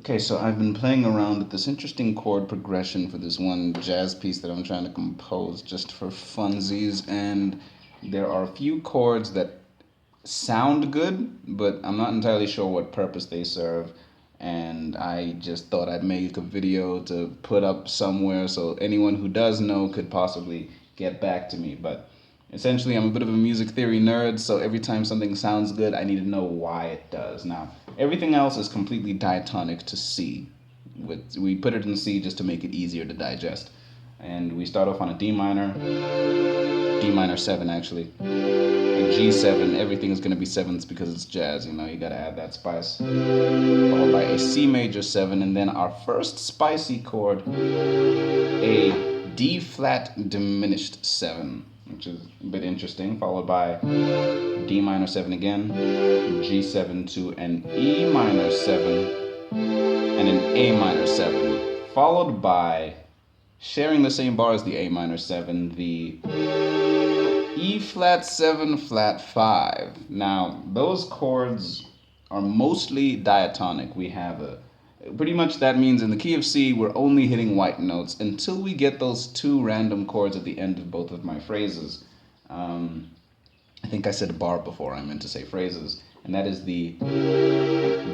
Okay, so I've been playing around with this interesting chord progression for this one jazz piece that I'm trying to compose just for funsies, and there are a few chords that sound good, but I'm not entirely sure what purpose they serve. And I just thought I'd make a video to put up somewhere so anyone who does know could possibly get back to me. But essentially, I'm a bit of a music theory nerd, so every time something sounds good, I need to know why it does. Now, everything else is completely diatonic to C. We put it in C just to make it easier to digest. And we start off on a D minor, D minor 7 actually, a G7. Everything is going to be sevenths because it's jazz, you gotta add that spice. Followed by a C major 7, and then our first spicy chord, a D flat diminished 7, which is a bit interesting, followed by D minor 7 again, G7 to an E minor 7, and an A minor 7, followed by, sharing the same bar as the A minor 7, the E flat 7 flat 5. Now, those chords are mostly diatonic. We have pretty much that means in the key of C, we're only hitting white notes until we get those two random chords at the end of both of my phrases. I think I said bar before, I meant to say phrases. And that is the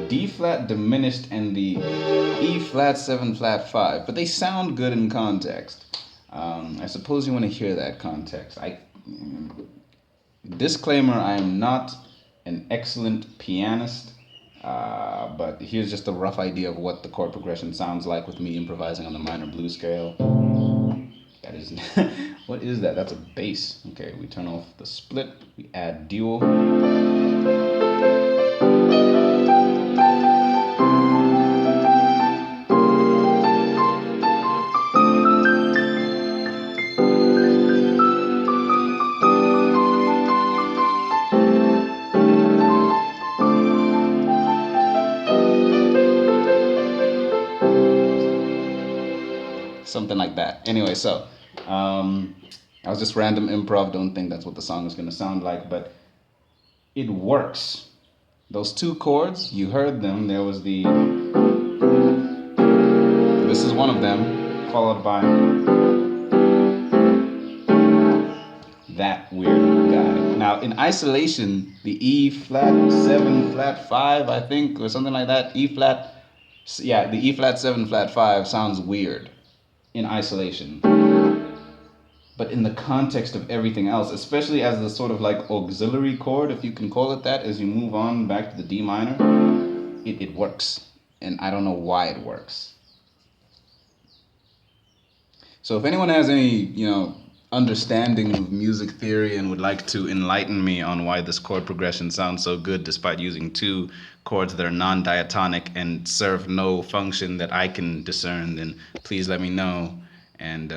D flat diminished and the E flat 7 flat 5. But they sound good in context. I suppose you want to hear that context. Disclaimer, I am not an excellent pianist, but here's just a rough idea of what the chord progression sounds like with me improvising on the minor blues scale. That is, what is that? That's a bass. Okay, we turn off the split, we add dual. Something like that. Anyway, so I was just random improv. Don't think that's what the song is going to sound like, but it works. Those two chords, you heard them. There was the, this is one of them, followed by that weird guy. Now, in isolation, the E flat 7 flat 5, I think, or something like that, E flat, yeah, the E flat 7 flat 5 sounds weird in isolation, but in the context of everything else, especially as the sort of like auxiliary chord, if you can call it that, as you move on back to the D minor, it works, and I don't know why it works. So if anyone has any understanding of music theory and would like to enlighten me on why this chord progression sounds so good despite using two chords that are non-diatonic and serve no function that I can discern, then please let me know. And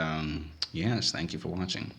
yes, thank you for watching.